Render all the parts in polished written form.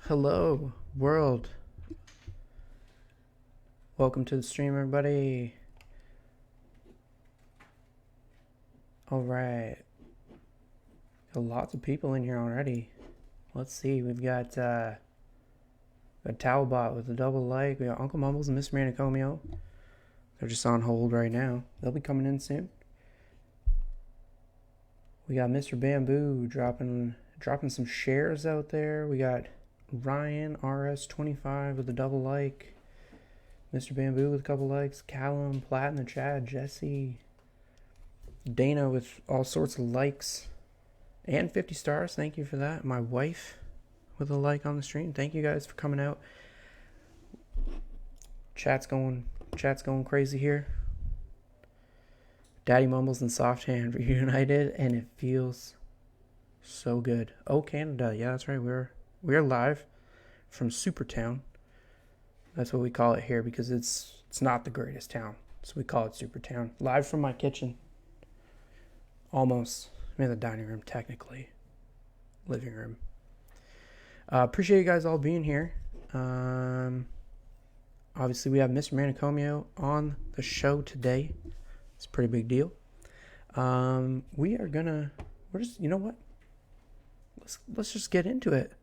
Hello, world. Welcome to the stream, everybody. Alright. Lots of people in here already. Let's see. We've got a Talbot with a double like. We got Uncle Mumbles and Mr. Manicomio. They're just on hold right now. They'll be coming in soon. We got Mr. Bamboo dropping some shares out there. We got Ryan RS25 with a double like. Mr. Bamboo with a couple likes. Callum, Platt in the chat. Jesse. Dana with all sorts of likes. And 50 stars. Thank you for that. My wife with a like on the stream. Thank you guys for coming out. Chat's going crazy here. Daddy Mumbles and Soft Hand reunited, and it feels so good. Oh, Canada. Yeah, that's right. We're live from Supertown. That's what we call it here because it's not the greatest town. So we call it Supertown. Live from my kitchen. Almost. I mean, the dining room, technically. Living room. Appreciate you guys all being here. Obviously, we have Mr. Manicomio on the show today. It's a pretty big deal. You know what? Let's just get into it.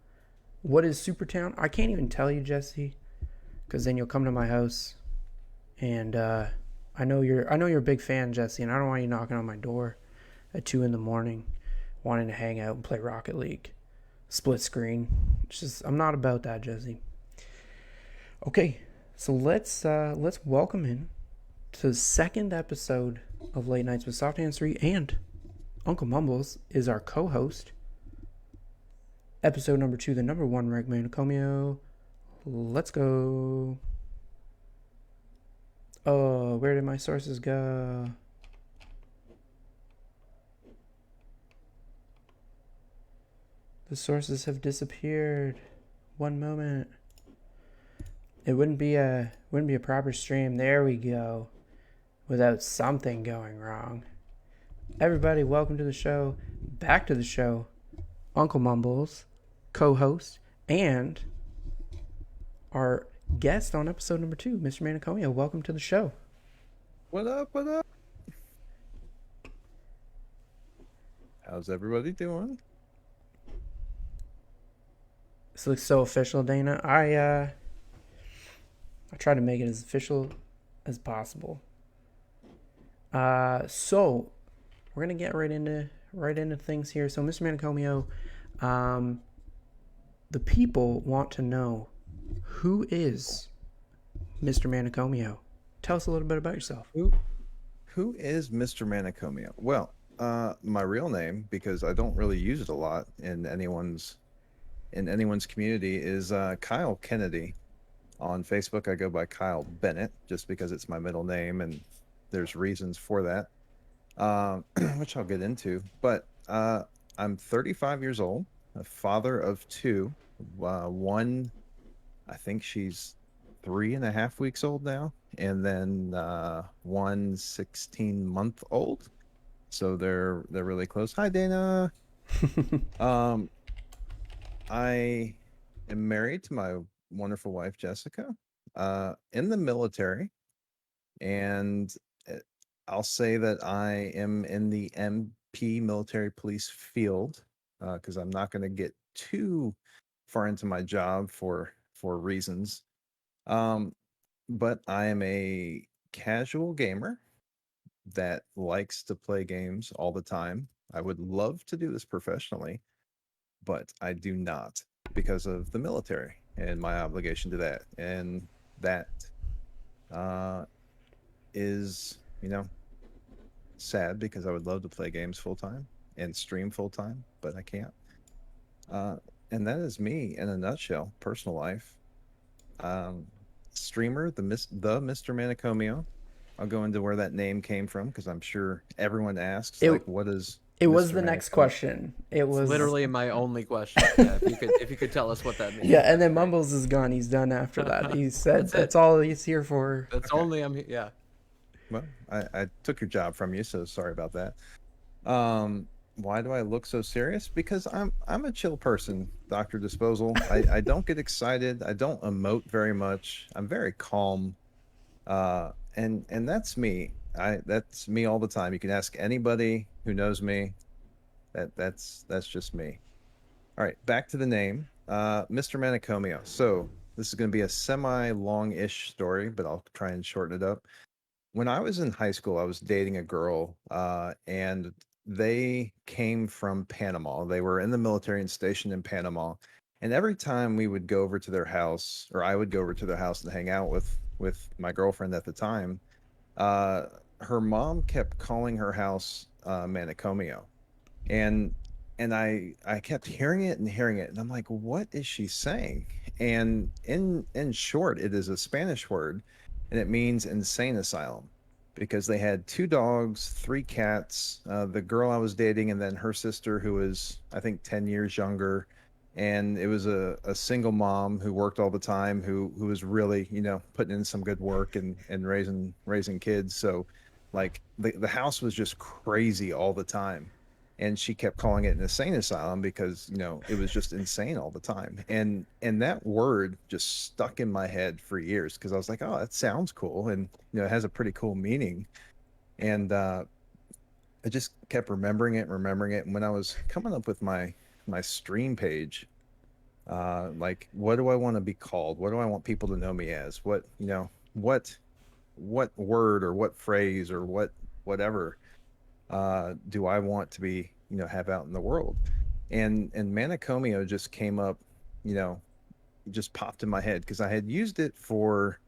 What is Supertown? I can't even tell you, Jesse, because then you'll come to my house, and I know you're a big fan, Jesse, and I don't want you knocking on my door at 2 a.m. wanting to hang out and play Rocket League, split screen. I'm not about that, Jesse. Okay, so let's welcome in to the second episode of Late Nights with Soft Hands 3, and Uncle Mumbles is our co-host. Episode number 2, the number 1 ranked Manicomio. Let's go. Oh, where did my sources go? The sources have disappeared. One moment. It wouldn't be a proper stream. There we go. Without something going wrong. Everybody, welcome to the show. Back to the show. Uncle Mumbles, co-host, and our guest on episode number 2, Mr. Manicomio. Welcome to the show. What up? What up? How's everybody doing? This looks so official, Dana. I try to make it as official as possible. So we're gonna get right into things here. So, Mr. Manicomio, the people want to know, who is Mr. Manicomio? Tell us a little bit about yourself. Who is Mr. Manicomio? Well, my real name, because I don't really use it a lot in anyone's community, is Kyle Kennedy. On Facebook, I go by Kyle Bennett, just because it's my middle name, and there's reasons for that, which I'll get into. But I'm 35 years old, a father of 2. One, I think she's 3.5 weeks old now, and then one 16-month-old. So they're really close. Hi, Dana. I am married to my wonderful wife, Jessica, in the military, and I'll say that I am in the MP military police field, because I'm not going to get too far into my job for reasons. But I am a casual gamer that likes to play games all the time. I would love to do this professionally, but I do not because of the military and my obligation to that. And that is, sad, because I would love to play games full time and stream full time, but I can't. And that is me in a nutshell. Personal life. Streamer, the Mr. Manicomio. I'll go into where that name came from, because I'm sure everyone asks, what is it was Mr. the next question. It was literally my only question. Yeah, if you could tell us what that means. Yeah, and then Mumbles is gone. He's done after that. He said that's all he's here for. That's okay. Only I'm here. Yeah. Well, I took your job from you, so sorry about that. why do I look so serious? Because I'm a chill person, Dr. Disposal. I don't get excited. I don't emote very much. I'm very calm. And that's me. That's me all the time. You can ask anybody who knows me. That's just me. All right, back to the name. Mr. Manicomio. So this is going to be a semi-long-ish story, but I'll try and shorten it up. When I was in high school, I was dating a girl, and they came from Panama. They were in the military and stationed in Panama. And every time we would go over to their house, or I would go over to their house and hang out with my girlfriend at the time, uh, her mom kept calling her house Manicomio, and I kept hearing it, and I'm like, what is she saying? And in short, it is a Spanish word, and it means insane asylum, because they had two dogs, three cats, the girl I was dating, and then her sister, who was, I think, 10 years younger. And it was a single mom who worked all the time, who was really, putting in some good work and raising kids. So like the house was just crazy all the time. And she kept calling it an insane asylum because, it was just insane all the time. And that word just stuck in my head for years, because I was like, oh, that sounds cool. And, it has a pretty cool meaning. And I just kept remembering it and remembering it. And when I was coming up with my stream page, like, what do I want to be called? What do I want people to know me as? What word or what phrase or whatever do I want to be, have out in the world? And Manicomio just came up, you know, just popped in my head because I had used it for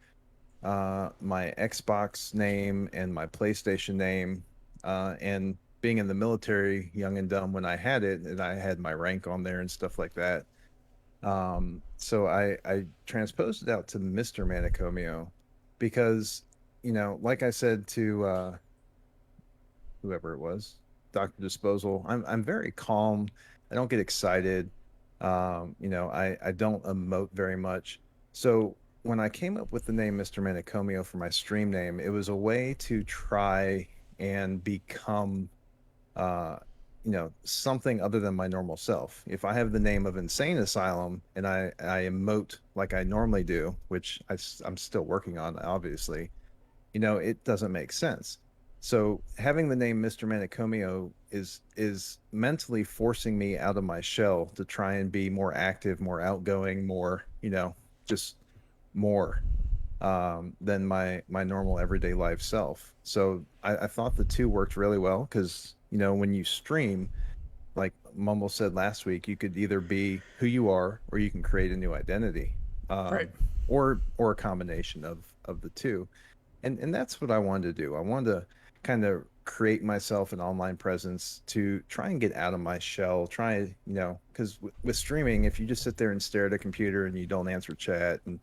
my Xbox name and my PlayStation name, and being in the military, young and dumb, when I had it, and I had my rank on there and stuff like that. So I transposed it out to Mr. Manicomio because, like I said to whoever it was, Dr. Disposal, I'm very calm. I don't get excited. I don't emote very much. So when I came up with the name Mr. Manicomio for my stream name, it was a way to try and become uh something other than my normal self. If I have the name of Insane Asylum and I emote like I normally do, which I'm still working on, obviously, it doesn't make sense. So having the name Mr. Manicomio is mentally forcing me out of my shell to try and be more active, more outgoing, more, just more than my normal everyday life self. So I thought the two worked really well because, when you stream, like Mumble said last week, you could either be who you are or you can create a new identity, Right. or a combination of the two. And that's what I wanted to do. I wanted to kind of create myself an online presence to try and get out of my shell. Try, because with streaming, if you just sit there and stare at a computer and you don't answer chat and,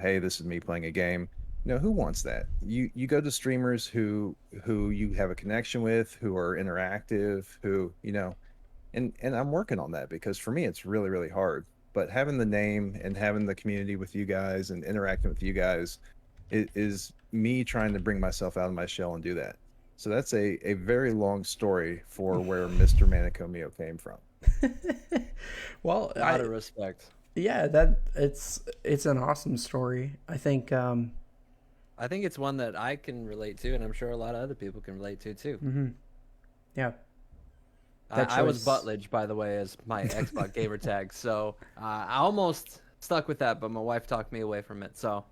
hey, this is me playing a game. Who wants that? You go to streamers who you have a connection with, who are interactive, who, and I'm working on that because for me it's really, really hard. But having the name and having the community with you guys and interacting with you guys is me trying to bring myself out of my shell and do that. So that's a very long story for where Mr. Manicomio came from. Well, A lot of respect. yeah, that it's an awesome story. I think I think it's one that I can relate to, and I'm sure a lot of other people can relate to too. yeah, I was Buttledge, by the way, as my Xbox gamer tag. So I almost stuck with that, but my wife talked me away from it. So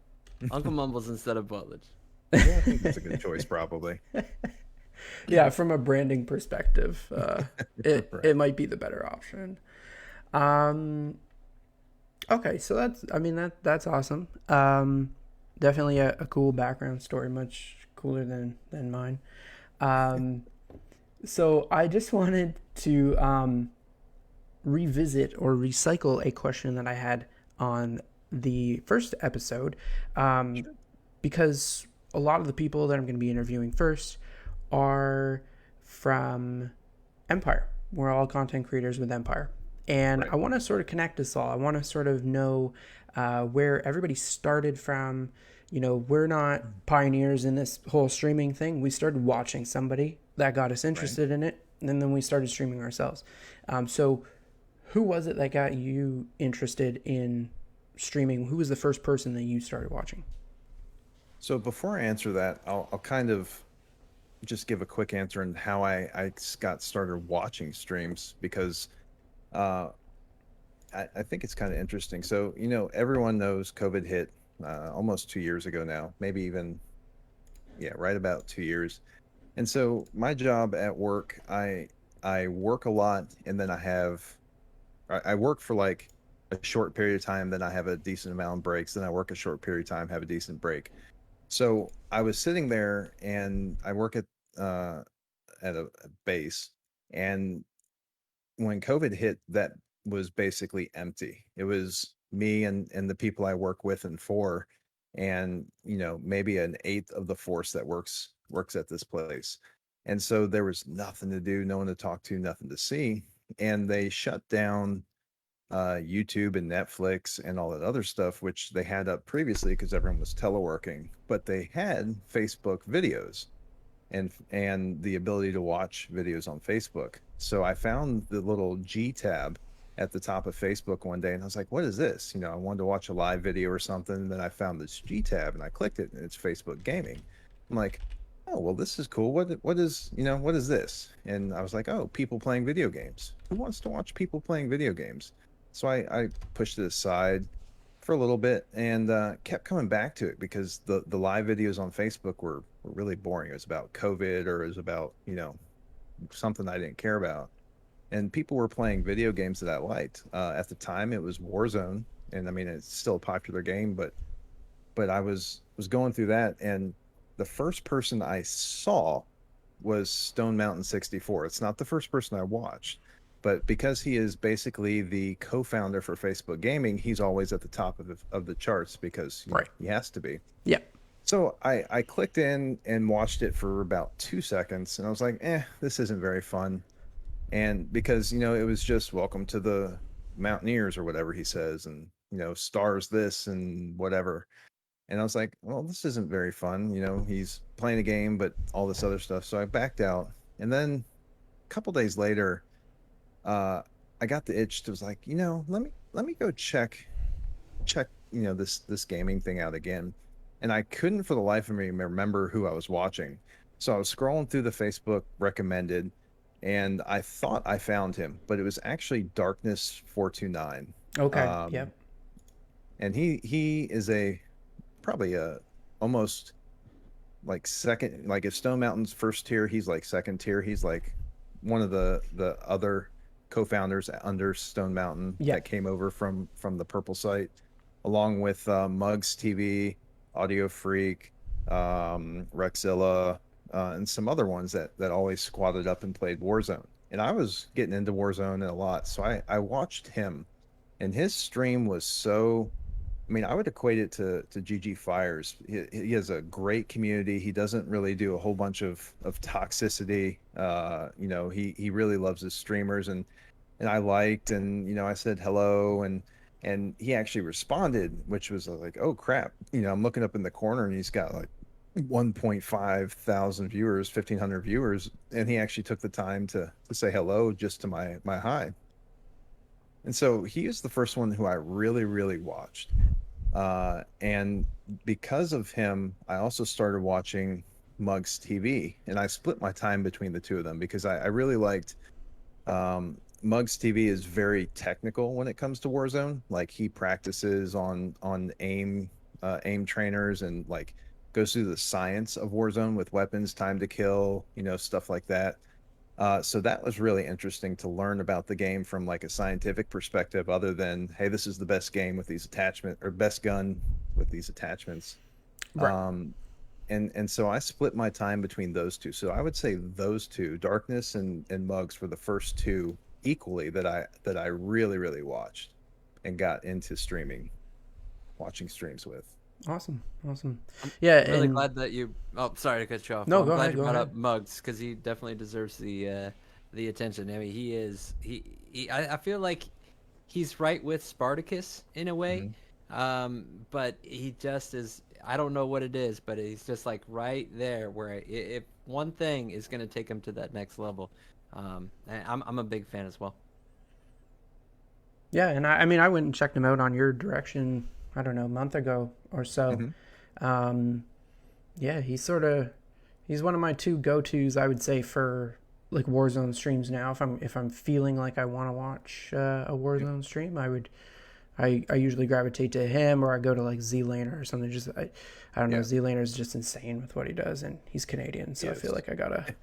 Uncle Mumbles instead of Buttledge. Yeah, I think that's a good choice, probably. yeah, from a branding perspective, it Right. it might be the better option. Um, okay, so that's awesome. Definitely a cool background story, much cooler than mine. Um, so I just wanted to revisit or recycle a question that I had on the first episode, because a lot of the people that I'm going to be interviewing first are from Empire. We're all content creators with Empire. And Right. I want to sort of connect us all. I want to sort of know where everybody started from. We're not pioneers in this whole streaming thing. We started watching somebody that got us interested in it. and then we started streaming ourselves. So who was it that got you interested in streaming? Who was the first person that you started watching? So before I answer that, I'll kind of just give a quick answer on how I got started watching streams because uh, I think it's kind of interesting. So, everyone knows COVID hit almost 2 years ago now, maybe even, yeah, right about 2 years. And so my job at work, I work a lot, and then I work for like a short period of time, then I have a decent amount of breaks, then I work a short period of time, have a decent break. So I was sitting there, and I work uh, at a base, and when COVID hit, that was basically empty. It was me and the people I work with and for, and maybe an eighth of the force that works at this place. And so there was nothing to do, no one to talk to, nothing to see, and they shut down YouTube and Netflix and all that other stuff, which they had up previously because everyone was teleworking, but they had Facebook videos and the ability to watch videos on Facebook. So I found the little G tab at the top of Facebook one day, and I was like, "What is this?" I wanted to watch a live video or something. And then I found this G tab, and I clicked it, and it's Facebook Gaming. I'm like, "Oh, well, this is cool. What is this?" And I was like, "Oh, people playing video games. Who wants to watch people playing video games?" So I pushed it aside for a little bit and kept coming back to it because the live videos on Facebook were really boring. It was about COVID, or it was about something I didn't care about, and people were playing video games that I liked. At the time, it was Warzone, and I mean it's still a popular game, but I was going through that, and the first person I saw was Stone Mountain 64. It's not the first person I watched, but because he is basically the co-founder for Facebook Gaming, he's always at the top of the charts because Right. he has to be. Yeah. So I clicked in and watched it for about 2 seconds, and I was like, this isn't very fun. And because it was just welcome to the Mountaineers or whatever he says, and stars this and whatever. And I was like, well, this isn't very fun. He's playing a game, but all this other stuff. So I backed out. And then a couple days later, uh, I got the itch to was like, let me go check, this gaming thing out again. And I couldn't for the life of me remember who I was watching. So I was scrolling through the Facebook recommended, and I thought I found him, but it was actually Darkness 429. Okay. Um, Yep. and he is probably a almost like second, like if Stone Mountain's first tier, he's like second tier. He's like one of the other co-founders under Stone Mountain Yeah. that came over from the Purple site, along with Mugs TV, Audio Freak, Rexilla, and some other ones that always squatted up and played Warzone. And I was getting into Warzone a lot, so I watched him, and his stream was so, I mean, I would equate it to GG Fires. He has a great community. He doesn't really do a whole bunch of toxicity. He really loves his streamers, and I liked, and I said hello, and he actually responded, which was like, oh crap. I'm looking up in the corner, and he's got like 1.5 thousand viewers, 1,500 viewers, and he actually took the time to say hello just to my hi. And so he is the first one who I really, really watched. And because of him, I also started watching Mugs TV, and I split my time between the two of them because I really liked Mugs TV is very technical when it comes to Warzone. Like he practices on aim trainers, and like goes through the science of Warzone with weapons, time to kill, stuff like that. So that was really interesting to learn about the game from like a scientific perspective, other than, hey, this is the best game with these attachments, or best gun with these attachments. Right. And so I split my time between those two. So I would say those two, Darkness and Mugs, were the first two equally that I really, really watched and got into watching streams with. Awesome. Awesome. I'm Yeah. really And glad that you. Oh, sorry to cut you off. no, I'm go glad ahead. you Go brought ahead. up Muggs because he definitely deserves the attention. I mean, I feel like he's right with Spartacus in a way, Mm-hmm. but he just is. I don't know what it is, but he's just like right there where if one thing is going to take him to that next level, And I'm a big fan as well. Yeah, and I mean, I went and checked him out on your direction, I don't know, a month ago or so. Hmm. Um, yeah, he's one of my two go tos, I would say, for like Warzone streams now. If I'm feeling like I want to watch a Warzone stream, I usually gravitate to him, or I go to like Z Laner or something. Just I don't know. Yeah. Z Laner is just insane with what he does, and he's Canadian, so I feel Yes. like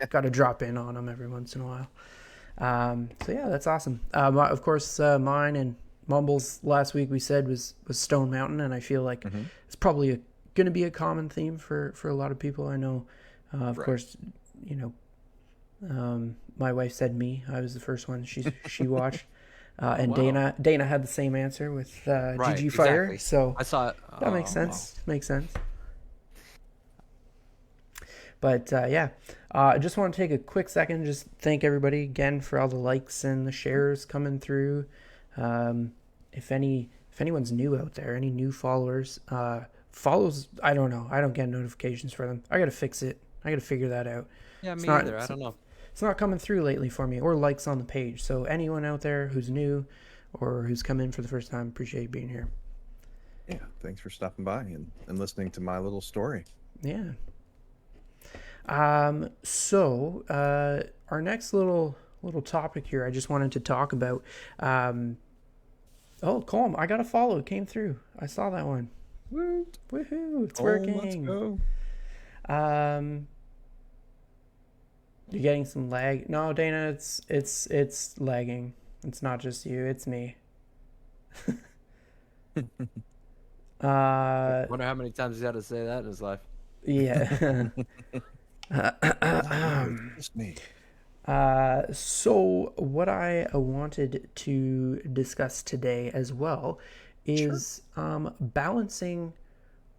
I gotta drop in on him every once in a while. So yeah, that's awesome. Of course, mine and Mumble's last week we said was Stone Mountain, and I feel like Hmm. it's probably going to be a common theme for a lot of people. I know, of Right. course, you know, my wife said me. I was the first one she watched, Oh and wow. Dana had the same answer with Right. GG Fire. Exactly. So I saw it. that makes Oh wow. sense. Makes sense. But yeah, I just want to take a quick second, just thank everybody again for all the likes and the shares coming through. Um, if anyone's new out there, any new followers, follows, I don't know, I don't get notifications for them. I gotta fix it. I gotta figure that out. Yeah, It's me not either. I don't know. it's not coming through lately for me, or likes on the page. So anyone out there who's new or who's come in for the first time, appreciate being here. Yeah. Thanks for stopping by and listening to my little story. Yeah. So our next little topic here, I just wanted to talk about. Um, oh, Colm, I got a follow. It came through. I saw that one. Woot. Woohoo! It's Oh, let's working. go. Um, you're getting some lag. No, Dana, it's lagging. It's not just you. It's me. Uh, Wonder how many times he's had to say that in his life. yeah. Not you. It's just me. So what I wanted to discuss today as well Sure. is balancing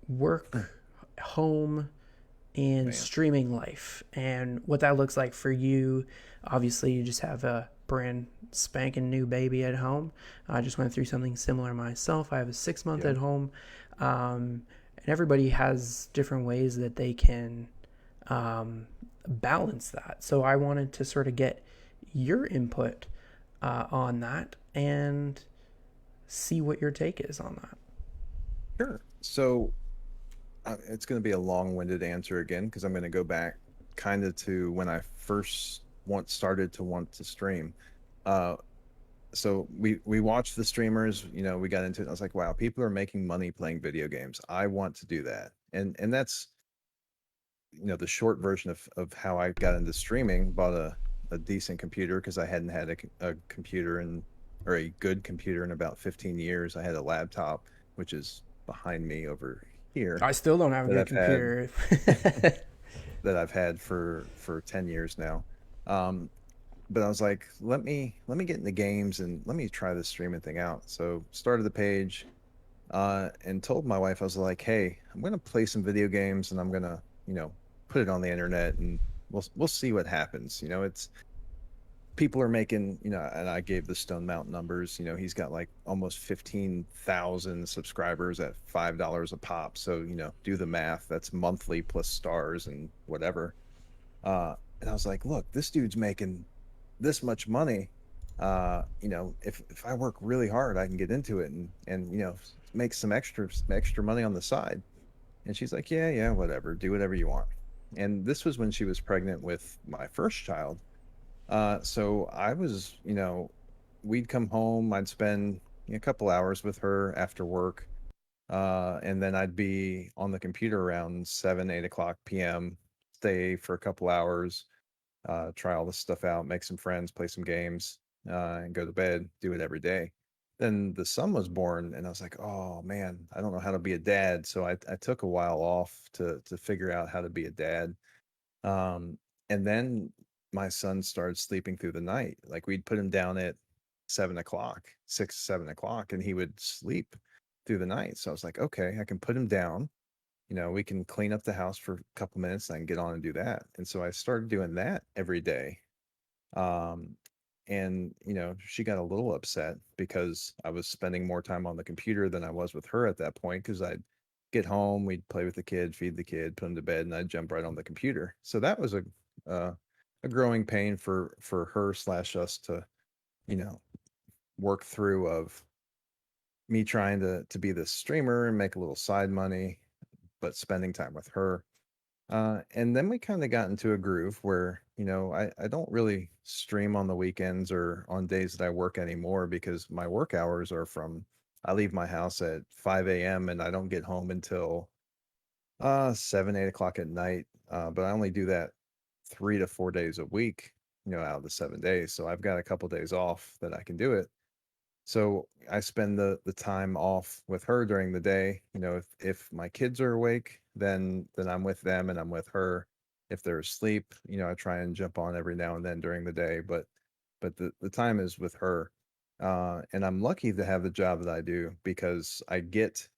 work, home, and Man. streaming life, and what that looks like for you. Obviously, you just have a brand spanking new baby at home. I just went through something similar myself. I have a 6 month Yeah. at home, and everybody has different ways that they can um, balance that. So I wanted to sort of get your input on that and see what your take is on that. Sure. So it's going to be a long-winded answer again because I'm going to go back kind of to when I first started to want to stream. Uh, so we watched the streamers, we got into it. And I was like, wow, people are making money playing video games. I want to do that. And that's, the short version of how I got into streaming. Bought a decent computer because I hadn't had a computer or a good computer in about 15 years. I had a laptop, which is behind me over here I still don't have a that good I've had computer. for 10 years now. Um, but I was like, let me get in the games and let me try this streaming thing out. So started the page, and told my wife, I was like, hey, I'm gonna play some video games and I'm gonna, put it on the internet and we'll see what happens. It's people are making, and I gave the Stone Mountain numbers. He's got like almost 15,000 subscribers at $5 a pop. So, do the math. That's monthly plus stars and whatever. And I was like, look, this dude's making this much money. If I work really hard, I can get into it and make some extra money on the side. And she's like, yeah, whatever, do whatever you want. And this was when she was pregnant with my first child. So I was, we'd come home, I'd spend a couple hours with her after work. And then I'd be on the computer around 7, 8 o'clock PM, stay for a couple hours, try all this stuff out, make some friends, play some games, and go to bed, do it every day. Then the son was born, and I was like, oh man, I don't know how to be a dad. So I took a while off to figure out how to be a dad. And then my son started sleeping through the night. Like we'd put him down at 7 o'clock, 6, 7 o'clock, and he would sleep through the night. So I was like, okay, I can put him down. We can clean up the house for a couple minutes and I can get on and do that. And so I started doing that every day. Um, and she got a little upset because I was spending more time on the computer than I was with her at that point. Because I'd get home, we'd play with the kid, feed the kid, put him to bed, and I'd jump right on the computer. So that was a a growing pain for her slash us to, you know, work through of me trying to be this streamer and make a little side money, but spending time with her. And then we kind of got into a groove where, I don't really stream on the weekends or on days that I work anymore because my work hours are I leave my house at 5 a.m. and I don't get home until 7, 8 o'clock at night. But I only do that 3 to 4 days a week, out of the 7 days. So I've got a couple days off that I can do it. So I spend the time off with her during the day. If my kids are awake, then I'm with them and I'm with her. If they're asleep, I try and jump on every now and then during the day, but the time is with her. And I'm lucky to have the job that I do because I get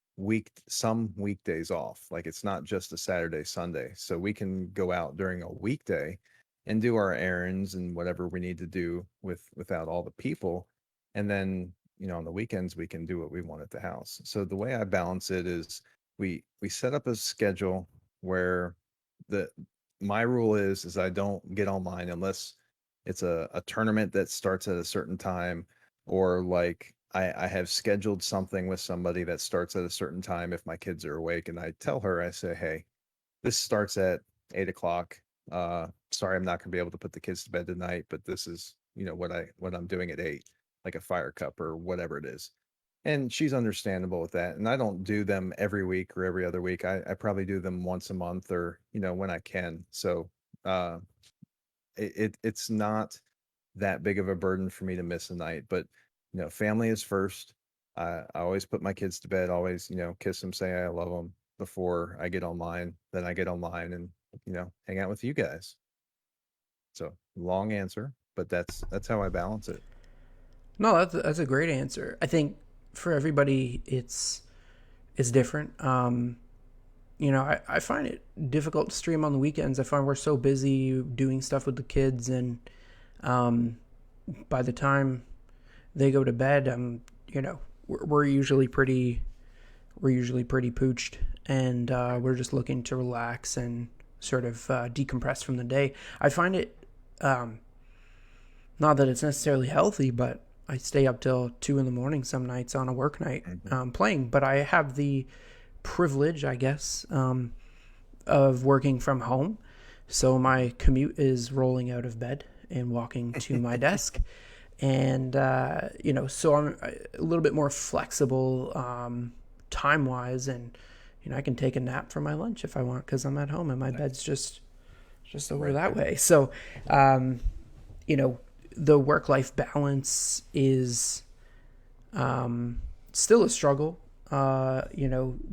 some weekdays off. Like it's not just a Saturday, Sunday. So we can go out during a weekday and do our errands and whatever we need to do without all the people. And then, on the weekends we can do what we want at the house. So the way I balance it is we set up a schedule where the my rule is I don't get online unless it's a tournament that starts at a certain time, or like I have scheduled something with somebody that starts at a certain time if my kids are awake, and I tell her, I say, hey, this starts at 8 o'clock. Sorry, I'm not gonna be able to put the kids to bed tonight, but this is, what I'm doing at 8, like a fire cup or whatever it is. And she's understandable with that. And I don't do them every week or every other week. I probably do them once a month or, when I can. So uh it's not that big of a burden for me to miss a night. But family is first. I always put my kids to bed, always, kiss them, say I love them before I get online. Then I get online and, hang out with you guys. So long answer, but that's how I balance it. No, that's a great answer. I think for everybody, it's different. I find it difficult to stream on the weekends. I find we're so busy doing stuff with the kids, and by the time they go to bed, we're usually pretty pooched, and we're just looking to relax and sort of decompress from the day. I find it not that it's necessarily healthy, but I stay up till 2 a.m. some nights on a work night playing. But I have the privilege, I guess, of working from home. So my commute is rolling out of bed and walking to my desk. And, so I'm a little bit more flexible time-wise. And, I can take a nap for my lunch if I want because I'm at home and my bed's just over right that way. So, the work-life balance is still a struggle.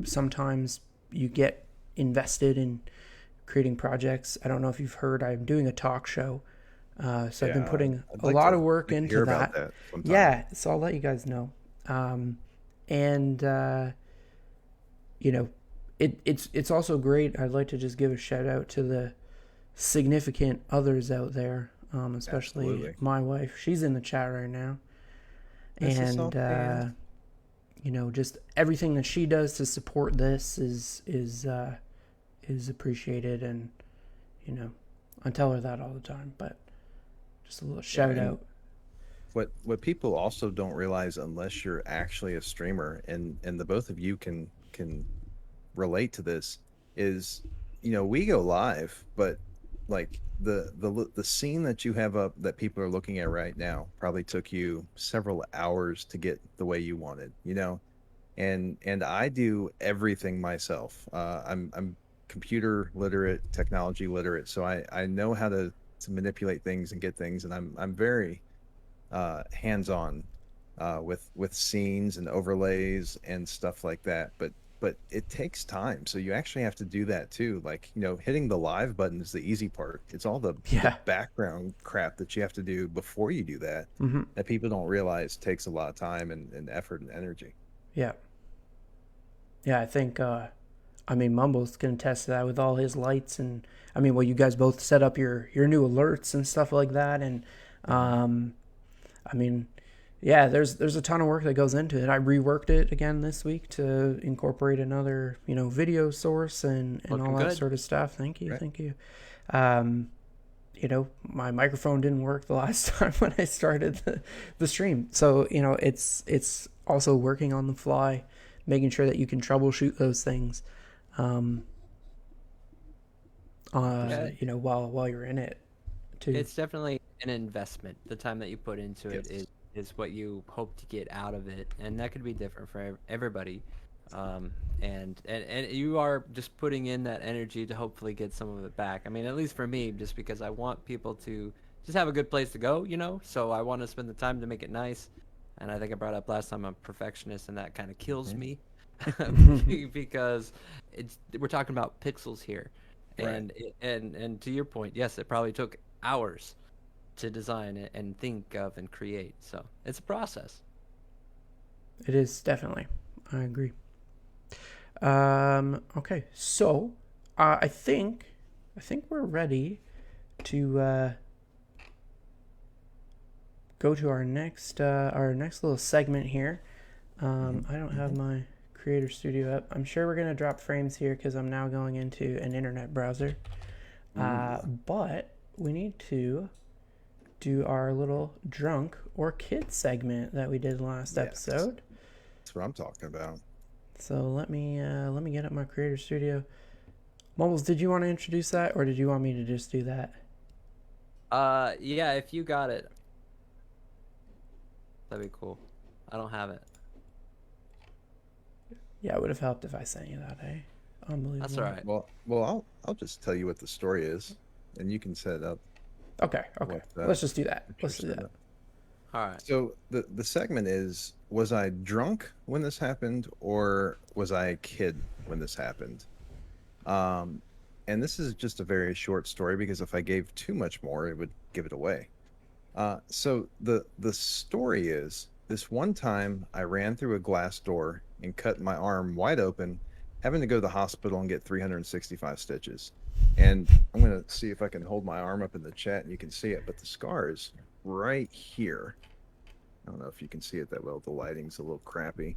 Sometimes you get invested in creating projects. I don't know if you've heard, I'm doing a talk show. So I've been putting a lot of work into that. Yeah, so I'll let you guys know. It's also great. I'd like to just give a shout out to the significant others out there, especially Absolutely. My wife. She's in the chat right now. And just everything that she does to support this is appreciated, and I tell her that all the time, but just a little shout out. What people also don't realize, unless you're actually a streamer, and the both of you can relate to this, is we go live, but like the scene that you have up that people are looking at right now probably took you several hours to get the way you wanted, and I do everything myself. I'm computer literate, technology literate, so I know how to manipulate things and get things, and I'm very hands-on with scenes and overlays and stuff like that, but it takes time, so you actually have to do that too. Like, hitting the live button is the easy part. It's all the background crap that you have to do before you do that, that people don't realize takes a lot of time and effort and energy. Yeah, I think Mumbles can attest to that with all his lights, and you guys both set up your new alerts and stuff like that, and there's a ton of work that goes into it. I reworked it again this week to incorporate another, video source and all that sort of stuff. Thank you. my microphone didn't work the last time when I started the stream. So, it's also working on the fly, making sure that you can troubleshoot those things, while you're in it too. It's definitely an investment. The time that you put into it is what you hope to get out of it, and that could be different for everybody. And you are just putting in that energy to hopefully get some of it back. I mean, at least for me, just because I want people to just have a good place to go, so I want to spend the time to make it nice. And I think I brought up last time I'm a perfectionist, and that kind of kills me because we're talking about pixels here. Right. And to your point, yes, it probably took hours to design it and think of and create. So it's a process. It is, definitely. I agree. Okay, so I think we're ready to go to our next little segment here. I don't have my Creator Studio up. I'm sure we're gonna drop frames here because I'm now going into an internet browser. But we need to do our little drunk or kid segment that we did last episode. That's what I'm talking about. So let me get up my Creator Studio. Mumbles, did you want to introduce that, or did you want me to just do that? Yeah, if you got it, that'd be cool. I don't have it. Yeah, it would have helped if I sent you that, eh? Unbelievable. That's all right. Well, I'll just tell you what the story is, and you can set it up. Okay. Let's just do that. Let's do that. All right. So the segment is: was I drunk when this happened, or was I a kid when this happened? And this is just a very short story because if I gave too much more, it would give it away. So the story is: this one time I ran through a glass door and cut my arm wide open, having to go to the hospital and get 365 stitches. And I'm going to see if I can hold my arm up in the chat and you can see it, but the scar is right here. I don't know if you can see it that well. The lighting's a little crappy,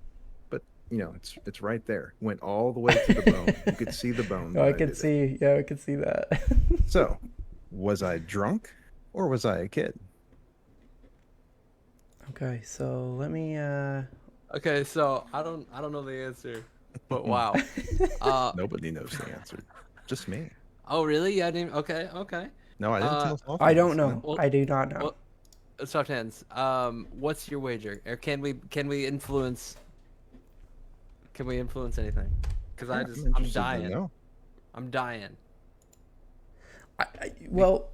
but it's right there. Went all the way to the bone. You could see the bone. Oh, I could see. Yeah, I could see that. So, was I drunk or was I a kid? Okay, so let me. Okay, so I don't know the answer, but wow. Nobody knows the answer. Just me. Oh, really? Yeah, I didn't. Okay. No, I didn't tell Soft I Hands. don't know. Well, I do not know. Well, Soft Hands. What's your wager? Or can we influence? Can we influence anything? Because I'm dying. No. I'm dying. Well,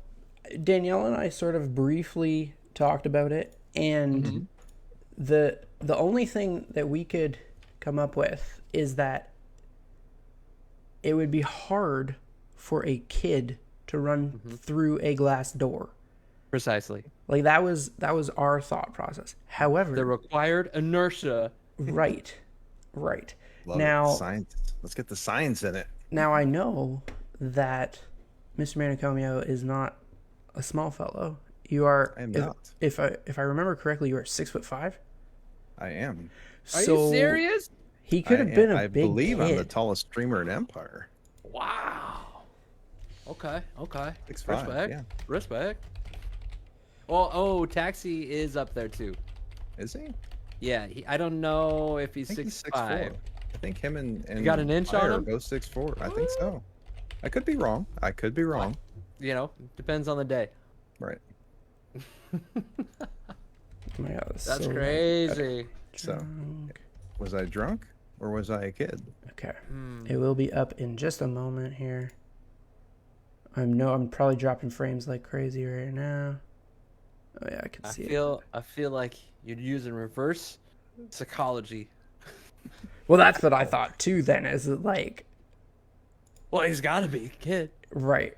Danielle and I sort of briefly talked about it, and the only thing that we could come up with is that it would be hard for a kid to run through a glass door. Precisely. Like that was our thought process. However, the required inertia. Right. Love now, it. Science. Let's get the science in it. Now I know that Mr. Manicomio is not a small fellow. You are. I am not. If I remember correctly, you are 6'5". I am. Are you serious? He could have been a I big believe kid. I'm the tallest streamer in Empire. Wow. Okay. 6'5", yeah. Respect. Well, Taxi is up there too. Is he? Yeah, I don't know if he's I think 6'5". 6'4". I think him and You got an inch Fire on him? are both 6'4". I think so. I could be wrong. Depends on the day. Right. Oh my God, That's crazy. So, was I drunk or was I a kid? Okay. It will be up in just a moment here. I'm probably dropping frames like crazy right now. Oh yeah, I can see it. I feel like you're using reverse psychology. Well, that's what I thought too. Then is it like? Well, he's got to be a kid. Right.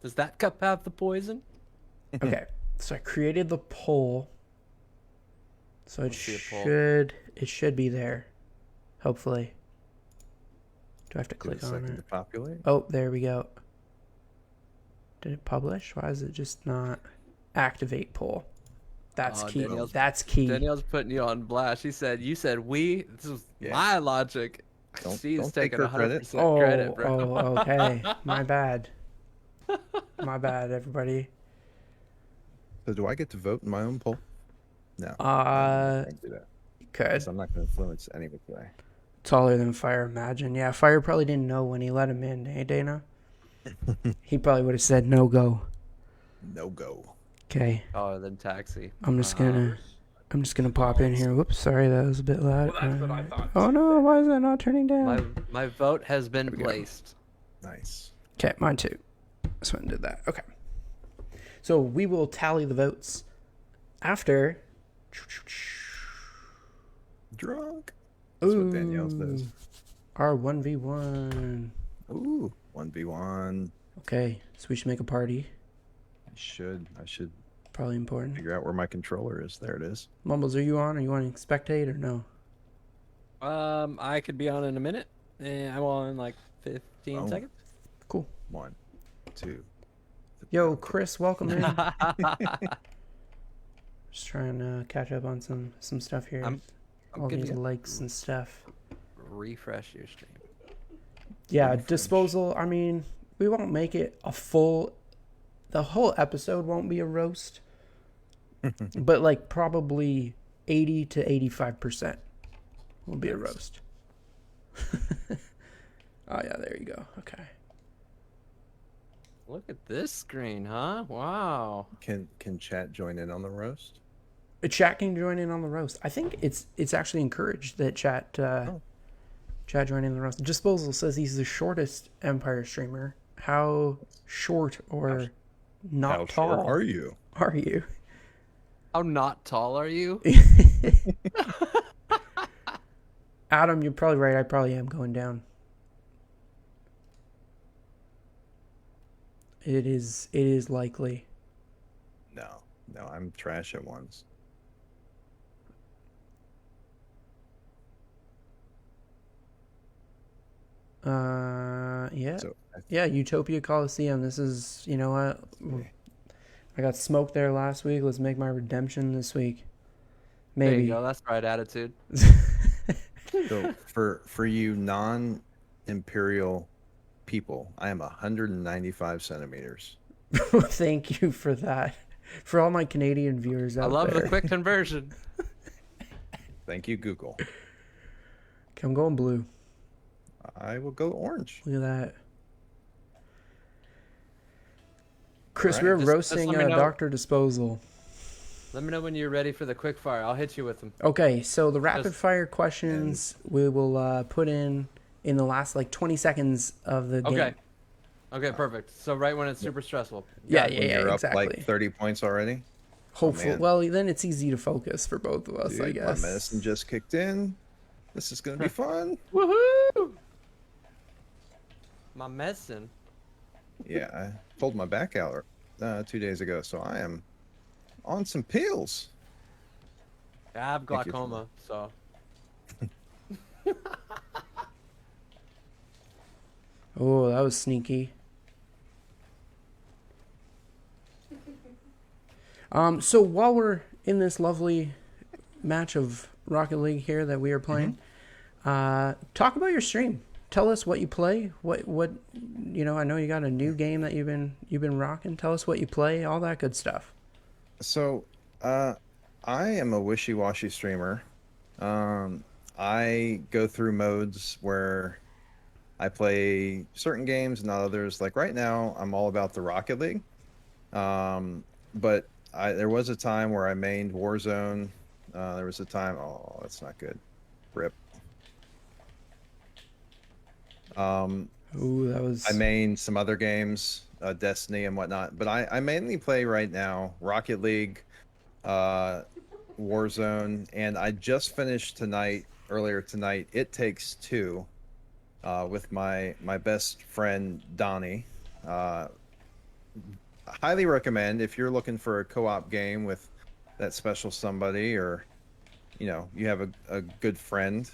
Does that cup have the poison? Okay, so I created the poll. So it should be there. Hopefully. Do I have to click on it? To populate? Oh, there we go. Did it publish? Why is it just not activate poll? That's key. That's key. Danielle's putting you on blast. You said we. This is my logic. She's don't taking take her 100% credit, bro. Oh, okay. My bad. My bad, everybody. So do I get to vote in my own poll? No. Uh, I can't do that. you could. Because I'm not going to influence any which way. Taller than Fire, imagine. Yeah, Fire probably didn't know when he let him in, hey, Dana? He probably would have said no go. No go. Okay. Taller than Taxi. I'm just gonna pop in here. Whoops, sorry, that was a bit loud. Well, that's what I thought. Oh no, why is that not turning down? My vote has been we go. placed. Nice. Okay, mine too. This one did that. Okay. So we will tally the votes after. Drunk. That's what Danielle says. Our 1v1. Ooh, 1v1. Okay, so we should make a party. I should Probably important. figure out where my controller is. There it is. Mumbles, are you on? Are you wanting to spectate or no? I could be on in a minute. I'm on in like 15 seconds. Cool. 1, 2. Yo, Chris, welcome in. Just trying to catch up on some stuff here. I'm All good these to likes and stuff. refresh your stream. Yeah, Refresh. disposal. I mean, we won't make it a full. The whole episode won't be a roast, but like probably 80 to 85% will be a roast. Oh yeah, there you go. Okay. Look at this screen, huh? Wow. Can chat join in on the roast? Chat can join in on the roast. I think it's actually encouraged that chat join in the roast. Disposal says he's the shortest Empire streamer. How short or not How tall short are you? are you? How not tall are you? Adam, you're probably right. I probably am going down. It is likely. No, I'm trash at ones. Yeah. So Yeah, Utopia Coliseum. This is, you know what? I got smoked there last week. Let's make my redemption this week. There Maybe. you go. That's the right attitude. So for you non-imperial people, I am 195 centimeters. Thank you for that. For all my Canadian viewers I out love there. the quick conversion. Thank you, Google. Okay, I'm going blue. I will go orange. Look at that. Chris, All right, we're just roasting let me know. Dr. Disposal. Let me know when you're ready for the quick fire. I'll hit you with them. Okay, so the rapid fire questions we will put in the last like 20 seconds of the game. Okay, perfect. So right when it's super stressful. Yeah, When you're exactly. up like 30 points already. Hopefully, man. well, then it's easy to focus for both of us, Dude, I guess. my medicine just kicked in. This is gonna be fun. Woohoo! My medicine. Yeah, I pulled my back out 2 days ago, so I am on some pills. I have Thank you for glaucoma, so. Oh, that was sneaky. So while we're in this lovely match of Rocket League here that we are playing, talk about your stream. Tell us what you play. What you know? I know you got a new game that you've been rocking. Tell us what you play. All that good stuff. So, I am a wishy-washy streamer. I go through modes where I play certain games, not others. Like right now, I'm all about the Rocket League. But there was a time where I mained Warzone. There was a time. Oh, that's not good. Rip. Ooh, that was. I main some other games, Destiny and whatnot. But I mainly play right now Rocket League, Warzone, and I just finished earlier tonight. It Takes Two, with my best friend Donnie. Highly recommend if you're looking for a co-op game with that special somebody, or you have a good friend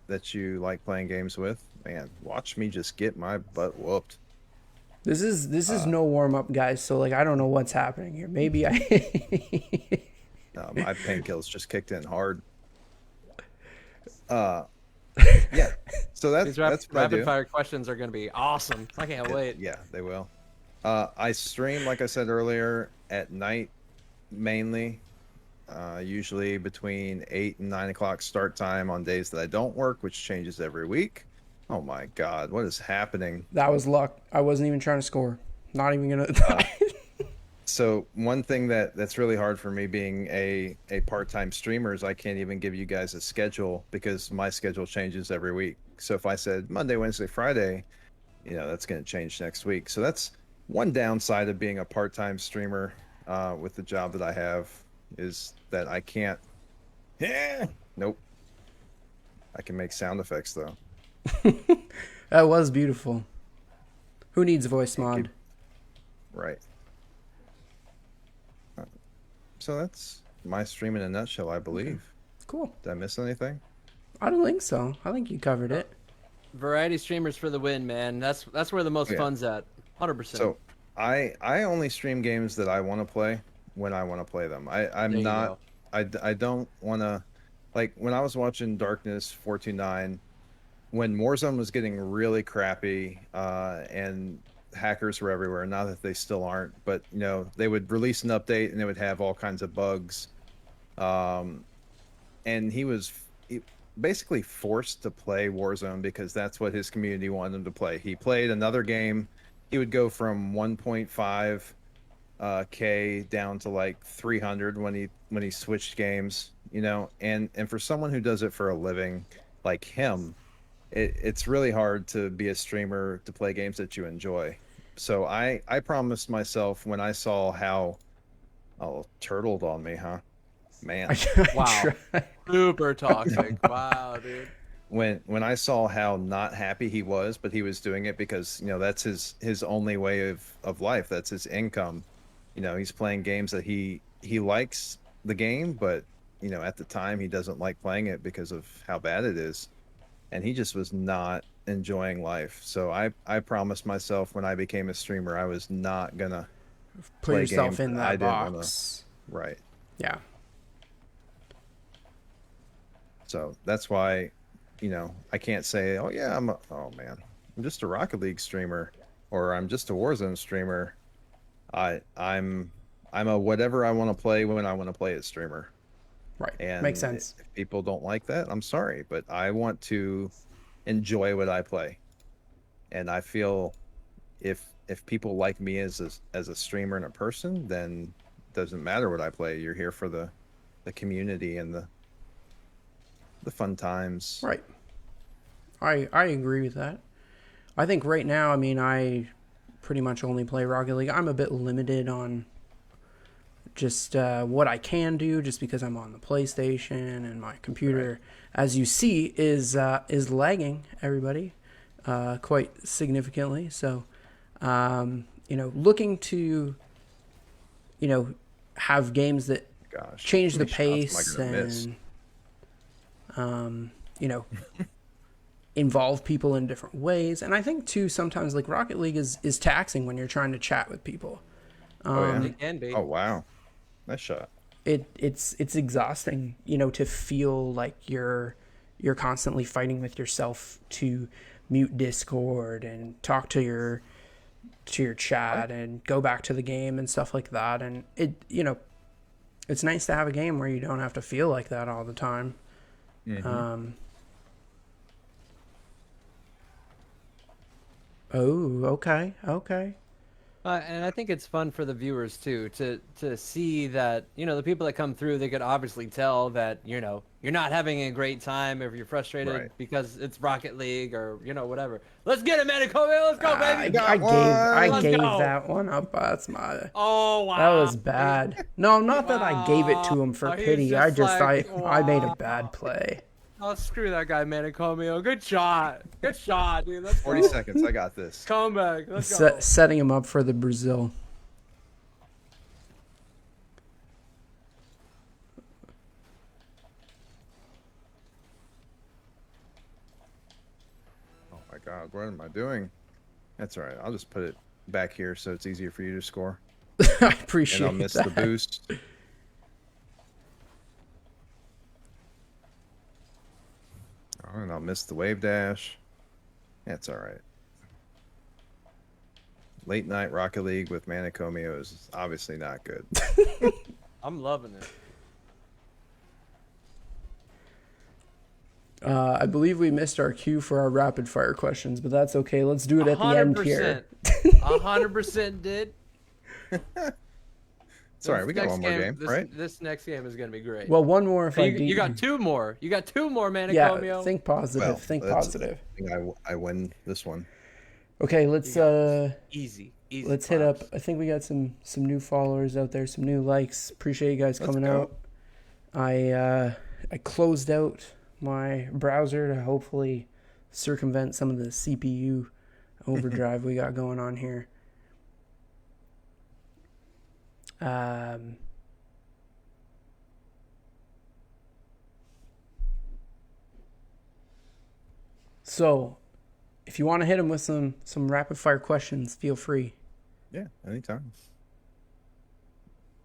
that you like playing games with. Man, watch me just get my butt whooped. This is no warm up, guys. So like, I don't know what's happening here. Maybe I. No, my painkillers just kicked in hard. Yeah. So These that's what I do. rapid fire questions are going to be awesome. I can't wait. Yeah, they will. I stream, like I said earlier, at night mainly. Usually between 8 and 9 o'clock start time on days that I don't work, which changes every week. Oh my God, what is happening? That was luck. I wasn't even trying to score. Not even gonna. Uh, so one thing that's really hard for me being a part-time streamer is I can't even give you guys a schedule because my schedule changes every week. So if I said Monday, Wednesday, Friday, that's going to change next week. So that's one downside of being a part-time streamer with the job that I have is that I can't. Yeah, nope. I can make sound effects though. That was beautiful. Who needs voice Thank you. mod? Right. So that's my stream in a nutshell, I believe. Cool. Did I miss anything? I don't think so. I think you covered it. Variety streamers for the win, man. That's where the most Oh, yeah. fun's at. 100%. So I only stream games that I want to play when I want to play them. I'm There you not go. I don't want to, like when I was watching Darkness 429 when Warzone was getting really crappy and hackers were everywhere. Not that they still aren't, but they would release an update and it would have all kinds of bugs. Um, and he basically forced to play Warzone because that's what his community wanted him to play. He played another game. He would go from 1.5 K down to like 300 when he switched games, and for someone who does it for a living like him, it's really hard to be a streamer to play games that you enjoy. So I promised myself when I saw how turtled on me, huh? Man. Wow. Tried. Super toxic. Wow, dude. When I saw how not happy he was, but he was doing it because that's his only way of life. That's his income. He's playing games that he likes the game, but at the time he doesn't like playing it because of how bad it is, and he just was not enjoying life. So I promised myself when I became a streamer I was not gonna Put play yourself games in that I that didn't want to. box. Right. Yeah. So that's why I can't say, oh yeah, oh man, I'm just a Rocket League streamer or I'm just a Warzone streamer. I'm a whatever I want to play when I want to play it streamer. Right. Makes And sense. if people don't like that, I'm sorry, but I want to enjoy what I play. And I feel if people like me as a streamer and a person, then it doesn't matter what I play. You're here for the community and the fun times. Right. I agree with that. I think right now, I mean, I pretty much only play Rocket League. I'm a bit limited on just what I can do, just because I'm on the PlayStation and my computer, Right. as you see, is lagging everybody quite significantly. So, looking to have games that Gosh, change how the many shots am I pace gonna miss? and involve people in different ways. And I think too sometimes like Rocket League is taxing when you're trying to chat with people. Oh yeah. It can be. Oh wow. Nice shot. It's exhausting, to feel like you're constantly fighting with yourself to mute Discord and talk to your chat and go back to the game and stuff like that. And it's nice to have a game where you don't have to feel like that all the time. Mm-hmm. Oh, okay. And I think it's fun for the viewers too to see that the people that come through, they could obviously tell that you're not having a great time if you're frustrated Right. because it's Rocket League or whatever. Let's get it, Manicomio. Let's go, baby. I Let's gave go. that one up. That's my. Oh wow. That was bad. No, not that I gave it to him for Wow. He was pity. just like, I made a wow. bad play. Oh, screw that guy, Manicomio. Good shot, dude. Let's 40 go. seconds. I got this. Come back. Let's go. Setting him up for the Brazil. Oh my God, what am I doing? That's all right. I'll just put it back here so it's easier for you to score. I And appreciate I'll miss that. the boost. Oh, and I'll miss the wave dash. That's all right. late night Rocket League with Manicomio is obviously not good. I'm loving it. I believe we missed our cue for our rapid fire questions, but that's okay. Let's do it at the end here. 100% did. Sorry, we got one more game, right? This next game is going to be great. Well, one more if I beat you got two more. You got two more, Yeah, Manicomio. think positive. Well, think that's- positive. I think I win this one. Okay, let's Easy. let's hit up. I think we got some new followers out there, some new likes. Appreciate you guys coming out. I closed out my browser to hopefully circumvent some of the CPU overdrive we got going on here. So, if you want to hit him with some rapid fire questions, feel free. Yeah, anytime.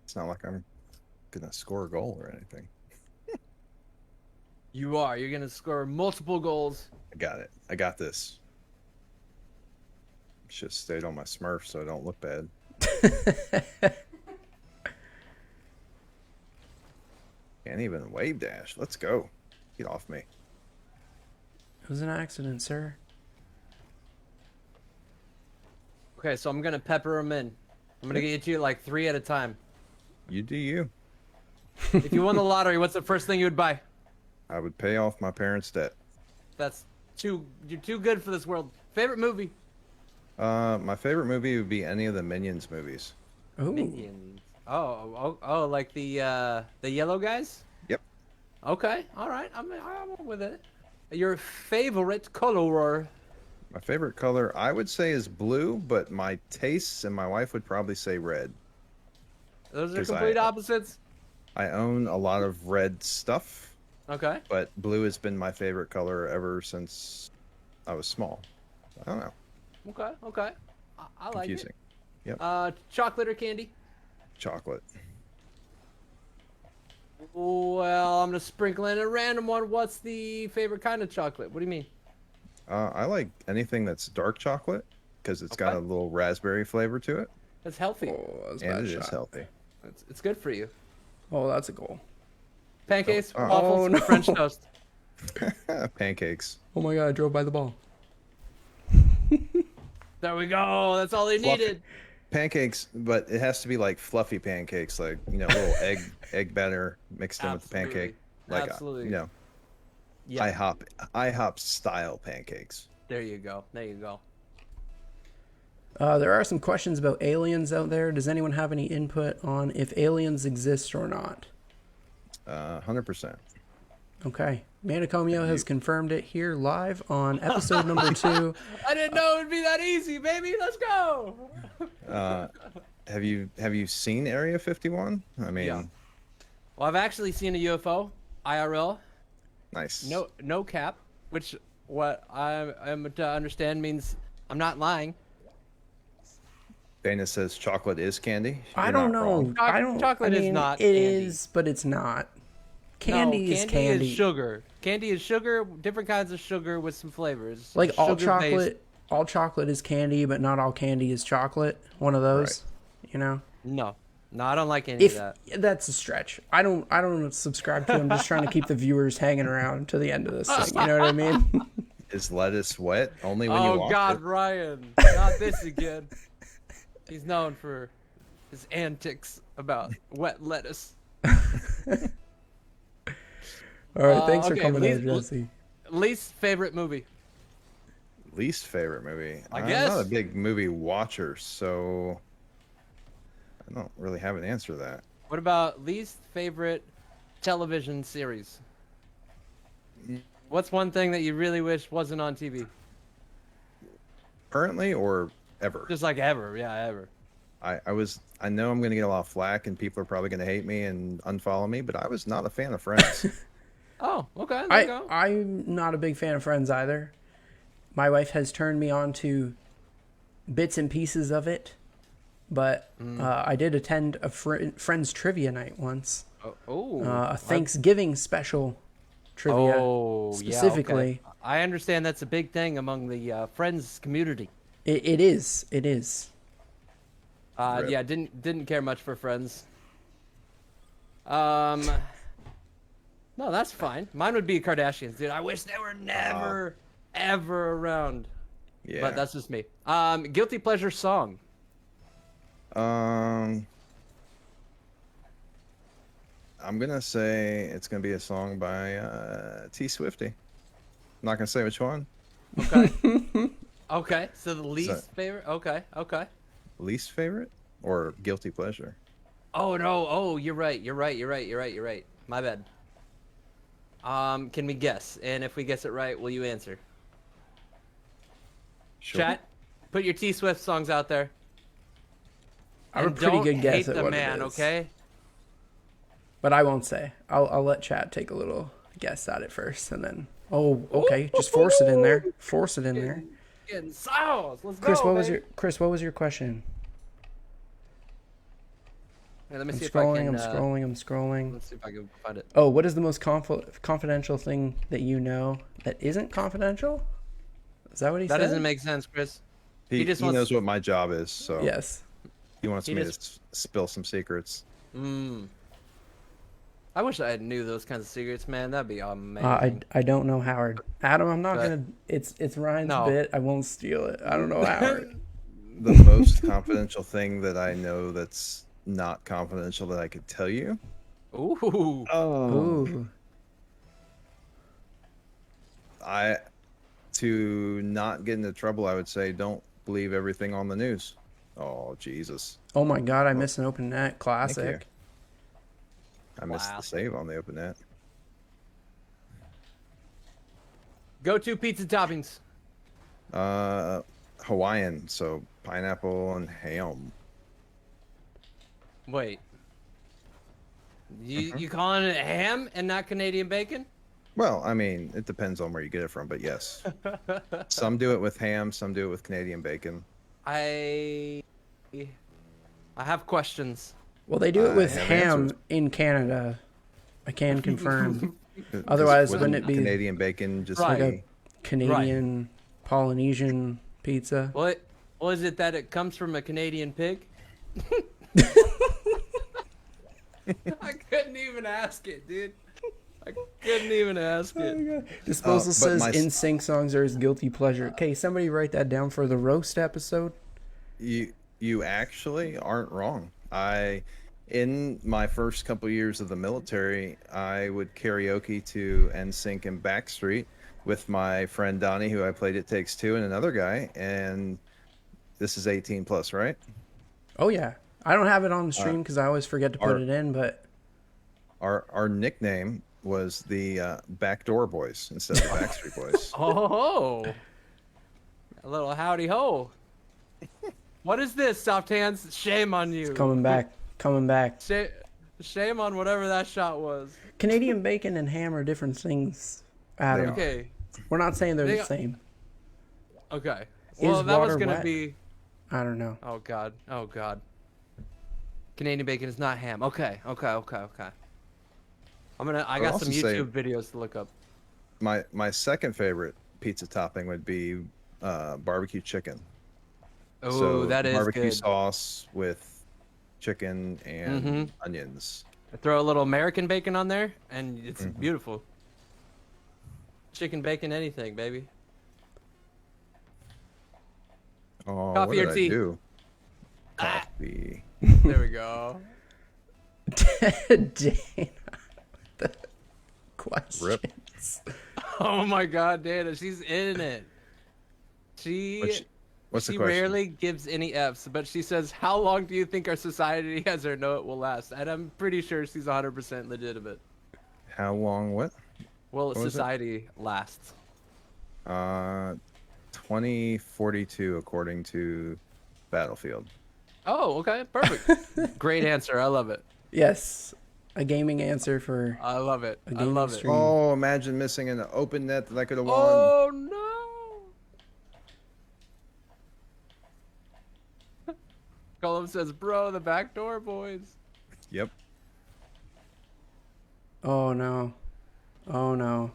It's not like I'm gonna score a goal or anything. You are. You're going to score multiple goals. I got it. I got this. Should have stayed on my Smurf so I don't look bad. Can't even wave dash. Let's go. Get off me. It was an accident, sir. Okay, so I'm going to pepper them in. I'm going to get you like 3 at a time. You do you. If you won the lottery, what's the first thing you would buy? I would pay off my parents' debt. You're too good for this world. Favorite movie? My favorite movie would be any of the Minions movies. Ooh. Minions. Oh, like the yellow guys? Yep. Okay, all right. I'm with it. Your favorite color? My favorite color, I would say, is blue, but my tastes and my wife would probably say red. Those are 'Cause complete opposites. I own a lot of red stuff, Okay. but blue has been my favorite color ever since I was small. I don't know. Okay. I like Confusing. it. Yep. Chocolate or candy? Chocolate. Well, I'm gonna sprinkle in a random one. What's the favorite kind of chocolate? What do you mean? I like anything that's dark chocolate because it's got a little raspberry flavor to it, That's healthy. Oh, that was a and bad it is shot. healthy. It's good for you. Oh, that's a goal. Pancakes, Oh, waffles, oh, no. French toast. Pancakes. Oh my god, I drove by the ball. There we go. That's all they Fluffy. needed. Pancakes, but it has to be like fluffy pancakes, like little egg batter mixed in with the pancake, like Absolutely. Yeah. IHOP style pancakes. There you go. There are some questions about aliens out there. Does anyone have any input on if aliens exist or not? 100%. Okay. Manicomio has confirmed it here live on episode number 2. I didn't know it would be that easy, baby. Let's go. Have you seen Area 51? I mean, Yeah. Well, I've actually seen a UFO, IRL. nice. No cap, which what I am to understand means I'm not lying. Dana says chocolate is candy. I You're don't not know. wrong. I don't. Chocolate I is mean, not It candy. is, but it's not. Candy is candy. Is sugar. Candy is sugar. Different kinds of sugar with some flavors. Like all Sugar-based. chocolate. All chocolate is candy, but not all candy is chocolate. One of those. You know. No, I don't like any If of that. that's a stretch, I don't subscribe to. I'm just trying to keep the viewers hanging around to the end of this thing. You know what I mean? Is lettuce wet? Only when you Oh wash God, it. Ryan, not this again. He's known for his antics about wet lettuce. All right, thanks for okay, coming in, least- Jesse. Least favorite movie? Least favorite movie. I I'm guess. not a big movie watcher, so I don't really have an answer to that. What about least favorite television series? What's one thing that you really wish wasn't on TV? Currently or ever? Just like ever, yeah, ever. I know I'm gonna get a lot of flack and people are probably gonna hate me and unfollow me, but I was not a fan of Friends. Oh, okay, there you go. I'm not a big fan of Friends either. My wife has turned me on to bits and pieces of it, but I did attend a Friends trivia night once. A Thanksgiving special trivia specifically. Yeah, okay. I understand that's a big thing among the Friends community. It is. Rip. Yeah, didn't care much for Friends. No, that's fine. Mine would be Kardashians, dude. I wish they were never, ever around. Yeah. But that's just me. Guilty pleasure song. I'm gonna say it's gonna be a song by T Swifty. I'm not gonna say which one. Okay. Okay. So the least that- favorite. Okay. Okay. Least favorite or guilty pleasure? Oh no. Oh, you're right. You're right. You're right. You're right. You're right. My bad. Can we guess? And if we guess it right, will you answer? Sure. Chat, put your T Swift songs out there. I have a And pretty don't good guess hate at the what man, it is. okay? But I won't say. I'll let chat take a little guess at it first, and then. Oh, okay. Just force it in there. Force it in there. Getting sauce. Let's Chris, go, what was baby. What was your question? Hey, let me I'm see scrolling. if I can. I'm scrolling. Let's see if I can find it. Oh, what is the most confidential thing that you know that isn't confidential? Is that what he That said? doesn't make sense, Chris. He just wants- knows what my job is, so Yes. he wants He me just- to spill some secrets. I wish I knew those kinds of secrets, man. That'd be amazing. I don't know Howard. Adam, I'm not But- gonna. It's Ryan's No. bit. I won't steal it. I don't know Howard. The most confidential thing that I know that's not confidential that I could tell you. Ooh. Ooh. To not get into trouble, I would say don't believe everything on the news. Oh, Jesus. Oh my God! I missed an open net. Thank Classic. I missed Wow. the save on the open net. Go to pizza toppings. Hawaiian, so pineapple and ham. Wait. You calling it ham and not Canadian bacon? Well, I mean, it depends on where you get it from, but yes. Some do it with ham, some do it with Canadian bacon. I have questions. Well, they do it with have ham answers. in Canada. I can confirm. 'Cause Otherwise, wouldn't it be Canadian bacon just Right. like be- a Canadian Polynesian pizza? What? Was it that it comes from a Canadian pig? I couldn't even ask it, dude. I couldn't even ask it. Disposal but says my- in sync songs are his guilty pleasure. Okay, somebody write that down for the roast episode. You actually aren't wrong. In my first couple years of the military, I would karaoke to NSYNC and Backstreet with my friend Donnie, who I played It Takes Two, and another guy. And this is 18 plus, right? Oh yeah, I don't have it on the stream because I always forget to put our- it in. But Our nickname was the Backdoor Boys instead of the Backstreet Boys. Oh, a little howdy ho. What is this, soft hands? Shame on you. coming back. Shame on whatever that shot was. Canadian bacon and ham are different things, Adam. They are. Okay. We're not saying they're They the are- same. Okay. Is Well, that was water gonna wet? be. I don't know. Oh God. Oh God. Canadian bacon is not ham. Okay. I got also some say- YouTube videos to look up. My second favorite pizza topping would be barbecue chicken. Oh, So that is barbecue good. sauce with chicken and Mhm. onions. Throw a little American bacon on there, and it's Mm-hmm. beautiful. Chicken, bacon, anything, baby. Oh, Coffee what or did tea? I do? Ah. Coffee. There we go. Dana, the questions. Oh my God, Dana, she's in it. What's the She question? rarely gives any F's, but she says, "How long do you think our society has or know it will last?" And I'm pretty sure she's 100% legitimate. How long? What? Will was it? society last? 2042 according to Battlefield. Oh, okay, perfect. Great answer. I love it. Yes, a gaming answer for. I love it. A I gaming love it. stream. Oh, imagine missing an open net that I could have won. Oh no! Colum says, "Bro, the backdoor boys." Yep. Oh no. Oh no.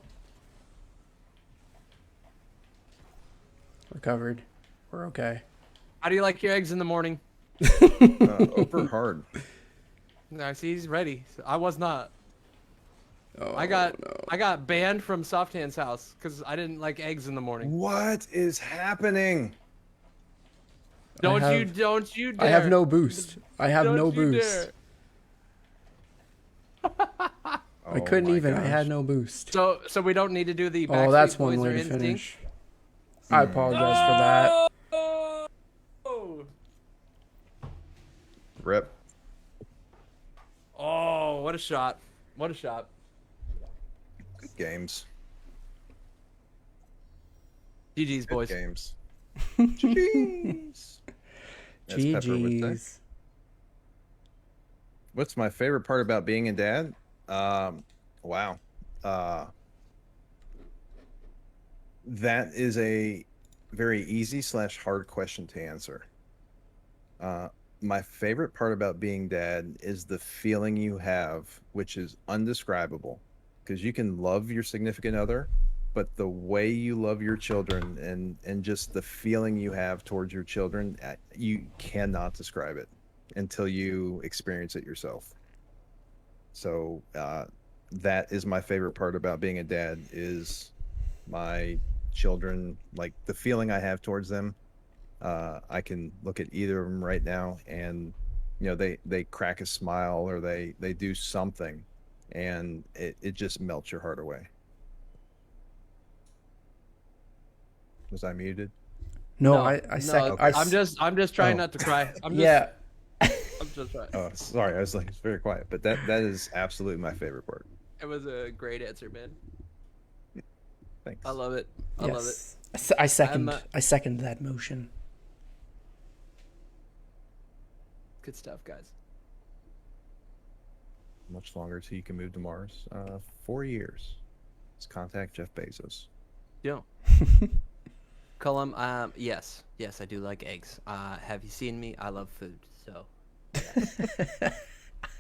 We're covered. We're okay. How do you like your eggs in the morning? Over hard. No, see, he's ready. I was not. Oh, I got no. I got banned from Soft Hand's house because I didn't like eggs in the morning. What is happening? Don't you dare! I have no boost. I have Don't no you boost. I couldn't my even. I had gosh. no boost. So we don't need to do the Oh, Backstreet that's Boys one way or to NSYNC? finish. I apologize for that. Oh, Rip. oh, what a shot! What a shot! Good games. GG's, Good boys. games. Jeez. As Pepper would say. GG's. What's my favorite part about being a dad? Wow. That is a very easy / hard question to answer. My favorite part about being dad is the feeling you have, which is undescribable, because you can love your significant other, but the way you love your children and just the feeling you have towards your children, you cannot describe it until you experience it yourself. So that is my favorite part about being a dad is my children, like the feeling I have towards them. I can look at either of them right now and they crack a smile or they do something and it just melts your heart away. Was I muted? No, No, I no, second. I'm just trying Oh. not to cry. I'm Yeah. just trying. Oh, sorry, I was like, it's very quiet, but that is absolutely my favorite part. It was a great answer, man. Thanks. I love it. I love it. Yes. I second. I'm, I second that motion. Good stuff, guys. Much longer till you can move to Mars. 4 years. Let's contact Jeff Bezos. Yeah. Cullum, yes, I do like eggs. Have you seen me? I love food, so yes.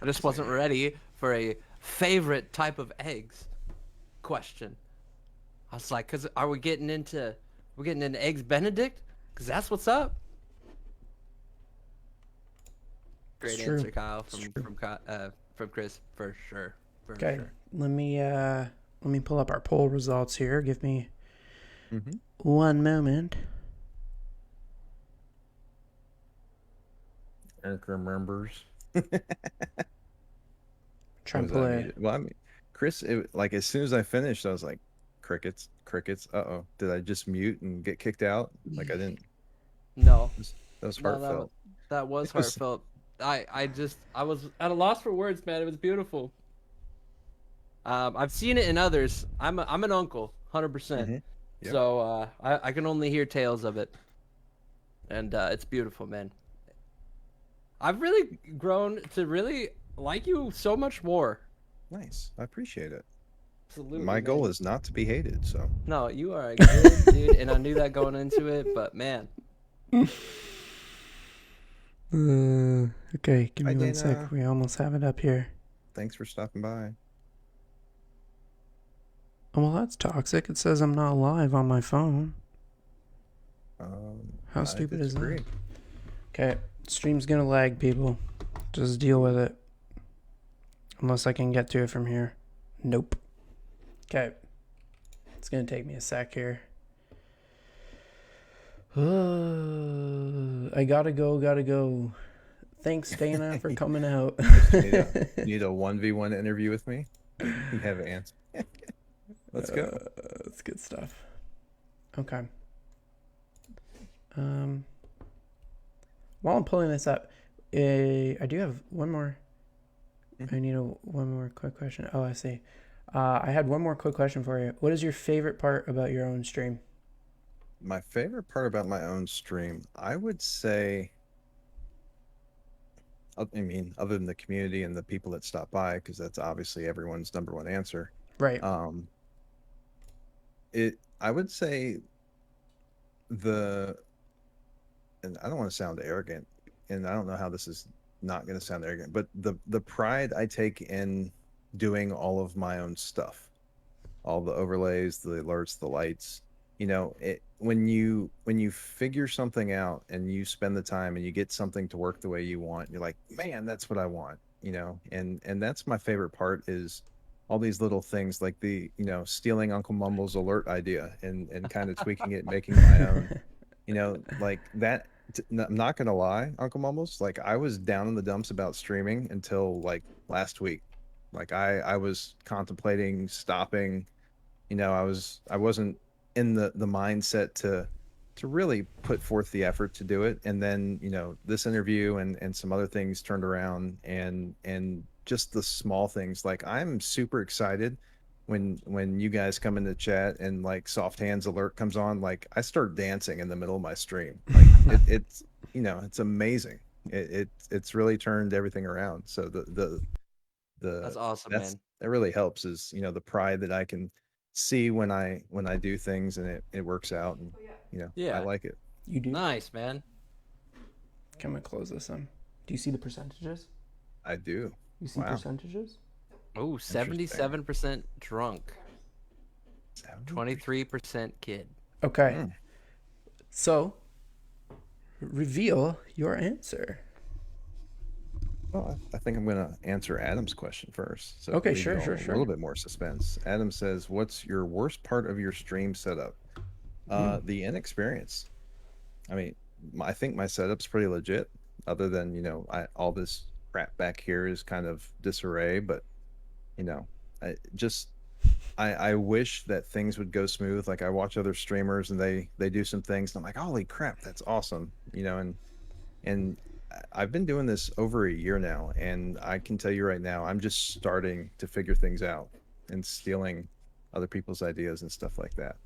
I just wasn't ready for a favorite type of eggs question. I was like, cause we're getting into eggs Benedict? Cause that's what's up. Great It's true. answer, Kyle, It's true. from Chris, for sure. For Okay. sure. Let me pull up our poll results here. Give me Mm-hmm. one moment. Eric remembers. Try and Was pull I it. muted? Well, I mean, Chris, like as soon as I finished, I was like, crickets, crickets. Uh-oh. Did I just mute and get kicked out? Like I didn't. No. That was No, heartfelt. that was It was- heartfelt. I was at a loss for words, man. It was beautiful. I've seen it in others. I'm an uncle, 100%. Mhm. Yep. So I can only hear tales of it, and it's beautiful, man. I've really grown to really like you so much more. Nice. I appreciate it. Absolutely. My goal man. is not to be hated, so. No, you are a good dude, and I knew that going into it. But man, Okay, give me Hi, one Dana. sec. We almost have it up here. Thanks for stopping by. Oh, well, that's toxic. It says I'm not live on my phone. How I stupid is disagree. that? Okay, stream's gonna lag, people. Just deal with it. Unless I can get to it from here. Nope. Okay. It's gonna take me a sec here. I gotta go. Thanks, Dana, for coming out. Need a 1v1 interview with me? You have an answer. Let's go. That's good stuff. Okay. While I'm pulling this up, I do have one more. I need one more quick question. Oh, I see. I had one more quick question for you. What is your favorite part about your own stream? My favorite part about my own stream, I would say, I mean, other than the community and the people that stop by, because that's obviously everyone's number one answer. Right. I would say and I don't want to sound arrogant, and I don't know how this is not going to sound arrogant, but the pride I take in doing all of my own stuff, all the overlays, the alerts, the lights, when you figure something out and you spend the time and you get something to work the way you want, you're like, man, that's what I want, and that's my favorite part is all these little things like the stealing Uncle Mumble's alert idea and kind of tweaking it, making my own, like that. I'm not gonna lie, Uncle Mumbles, like I was down in the dumps about streaming until like last week. Like I was contemplating stopping. I wasn't in the mindset to really put forth the effort to do it. And then, this interview and some other things turned around, and just the small things. Like I'm super excited when you guys come in the chat and like soft hands alert comes on, like I start dancing in the middle of my stream. Like it's amazing. It's really turned everything around. So That's awesome, man. that really helps is the pride that I can see when I do things and it works out, and I Yeah. like it. You do? Nice, man. Can we close this in? Do you see the percentages? I do. You see Wow. percentages? Oh, 77% drunk, 23% kid. Okay. Mm. So, reveal your answer. Well, I think I'm going to answer Adam's question first. So Okay, leave sure, y'all sure, A sure. little bit more suspense. Adam says, "What's your worst part of your stream setup?" The inexperience. I mean, I think my setup's pretty legit. Other than all this crap back here is kind of disarray, but I just I wish that things would go smooth. Like I watch other streamers and they do some things, and I'm like, holy crap, that's awesome, and I've been doing this over a year now, and I can tell you right now, I'm just starting to figure things out and stealing other people's ideas and stuff like that.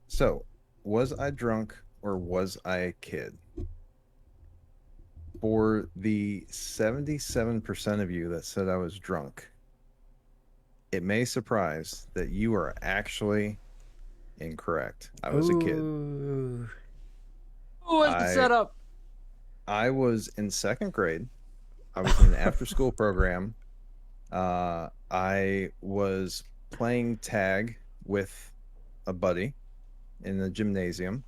So, was I drunk or was I a kid? For the 77% of you that said I was drunk, it may surprise that you are actually incorrect. I was a kid. Ooh. Who was the I setup? I was in second grade. I was in an after school program. I was playing tag with a buddy in the gymnasium,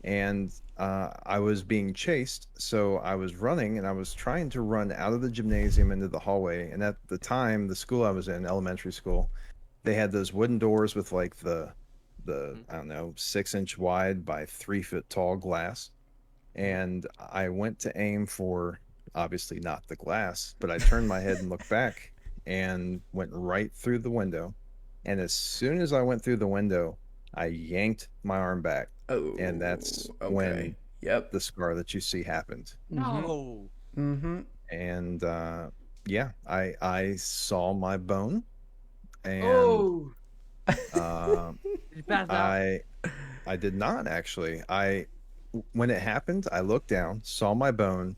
and I was being chased. So I was running, and I was trying to run out of the gymnasium into the hallway. And at the time, the school I was in, elementary school, they had those wooden doors with like the I don't know, 6-inch wide by 3 foot tall glass. And I went to aim for obviously not the glass, but I turned my head and looked back and went right through the window. And as soon as I went through the window, I yanked my arm back, Oh. and that's okay. when Yep. the scar that you see happened. No. Mm-hmm. And yeah, I saw my bone, and Oh. uh, Did you pass out? I did not actually. When it happened, I looked down, saw my bone,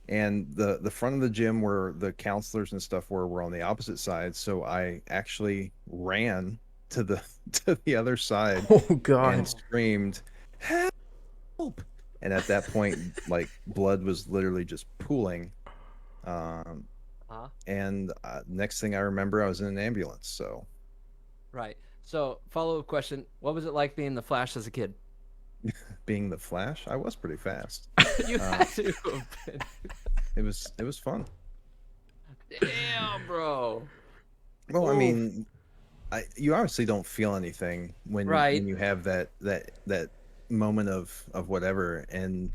and the front of the gym where the counselors and stuff were on the opposite side. So I actually ran to the to the other side Oh and God. screamed, "Help!" And at that point, like blood was literally just pooling. Um, Huh? and next thing I remember, I was in an ambulance. So Right. So, follow-up question: what was it like being the Flash as a kid? being the Flash, I was pretty fast. You had to have been. It was fun. Damn, bro. Well, I Oof. mean, you obviously don't feel anything Right. when you have that moment of whatever, and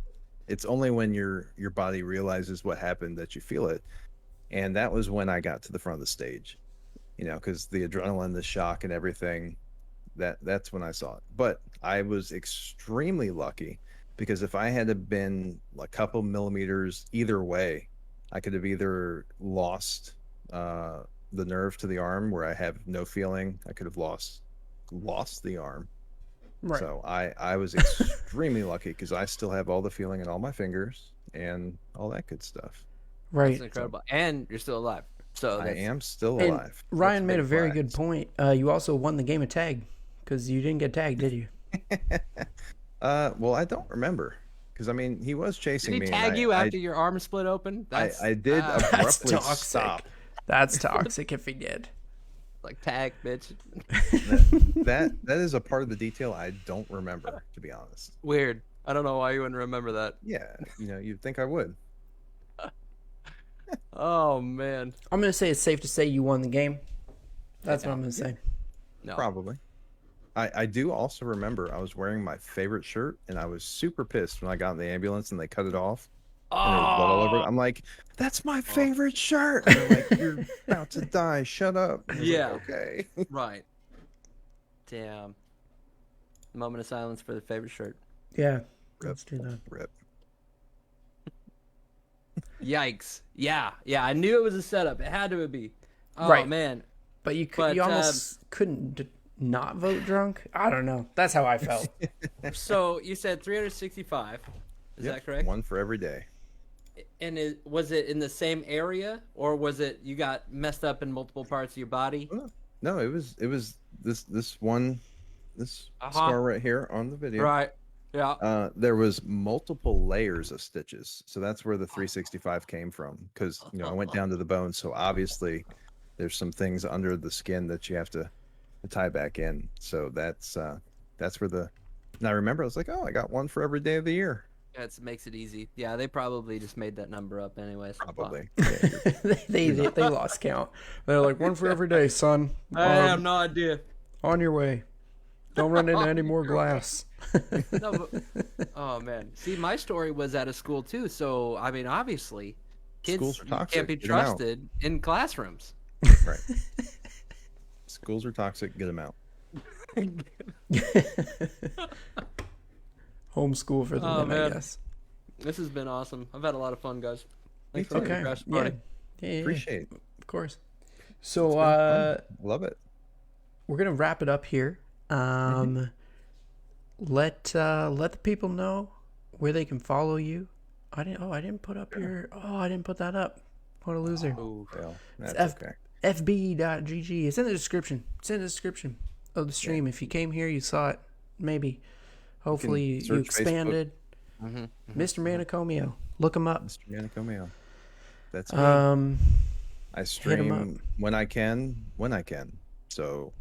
it's only when your body realizes what happened that you feel it. And that was when I got to the front of the stage, because the adrenaline, the shock, and everything. That's when I saw it. But I was extremely lucky because if I had have been a couple millimeters either way, I could have either lost the nerve to the arm where I have no feeling. I could have lost the arm. Right. So I was extremely lucky because I still have all the feeling in all my fingers and all that good stuff. Right. That's incredible. And you're still alive. So I that's, am still And alive. Ryan That's made a big very flags. good point. You also won the game of tag because you didn't get tagged, did you? Well, I don't remember because I mean he was did chasing he me. tag and you after your arm split open? I did That's abruptly toxic. stop. That's toxic if he did. Like tag, bitch. That is a part of the detail I don't remember, to be honest. Weird. I don't know why you wouldn't remember that. Yeah, you'd think I would. Oh man. I'm gonna say it's safe to say you won the game. That's what I'm gonna say. No. Probably. I do also remember I was wearing my favorite shirt, and I was super pissed when I got in the ambulance and they cut it off. And there was blood all over it. I'm like, that's my favorite shirt. And they're like, you're about to die. Shut up. And I was like, Yeah. okay. Right. Damn. Moment of silence for the favorite shirt. Yeah, let's do that. Rip. Yikes. Yeah. Yeah. I knew it was a setup. It had to be. Oh Right. man. But you almost couldn't not vote drunk. I don't know. That's how I felt. So you said 365. Is that correct? One for every day. And was it in the same area, or was it you got messed up in multiple parts of your body? No, it was this scar right here on the video. Right. Yeah. There was multiple layers of stitches, so that's where the 365 came from. Because I went down to the bone, so obviously there's some things under the skin that you have to tie back in. So that's where the. And I remember I was like, oh, I got one for every day of the year. That makes it easy. Yeah, they probably just made that number up anyways. Probably. they lost count. They're like, one for every day, son. I have no idea. On your way. Don't run into any more glass. No, but, oh man. See, my story was at a school too. So I mean, obviously, kids Schools are toxic. can't be Get 'em out. trusted in classrooms. Right. Schools are toxic. Get them out. Homeschool for the Oh, win, I man. guess. This has been awesome. I've had a lot of fun, guys. Thanks too. for the Okay. crash Yeah. party. Yeah. Appreciate it. Of course. So Love it. we're gonna wrap it up here. Let the people know where they can follow you. I didn't put up your. Oh, I didn't put that up. What a loser. Ooh. Well, that's It's okay. fb.gg. It's in the description. It's in the description of the stream. If you came here, you saw it. Maybe. Hopefully you search expanded. Mr. Manicomio. Look him up. Mr. Manicomio. That's me. Um, I him stream when I can. So,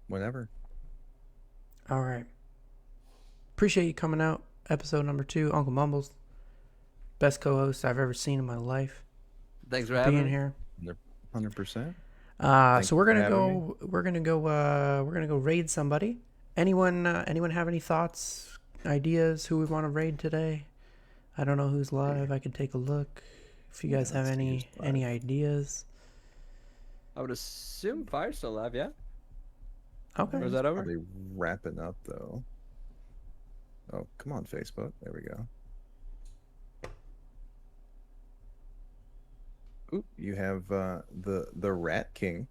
whenever. all right. Appreciate you coming out. Episode number 2. Uncle Mumbles. Best co-host I've ever seen in my life. Thanks for having Being me. here. 100%. So we're you for gonna having go. We're gonna go raid somebody. Anyone have any thoughts, ideas? Who we want to raid today? I don't know who's live. I could take a look. If you guys have let's see any who's live. ideas. I would assume Fire's still alive, yeah? Okay. Or is that over? Probably wrapping up though. Oh, come on, Facebook. There we go. Ooh, you have the Rat King.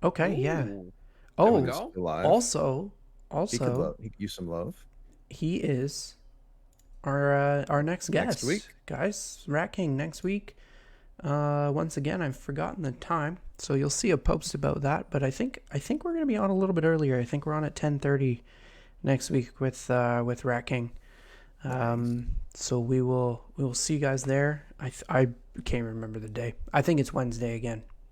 Okay. Yeah. Ooh. Oh. we go. Alive. Also, He could use some love. he is our next guest. Next week. Guys. Rat King next week. Once again, I've forgotten the time, so you'll see a post about that. But I think we're gonna be on a little bit earlier. I think we're on at 10:30 next week with Rat King. So we will see you guys there. I can't remember the day. I think it's Wednesday again.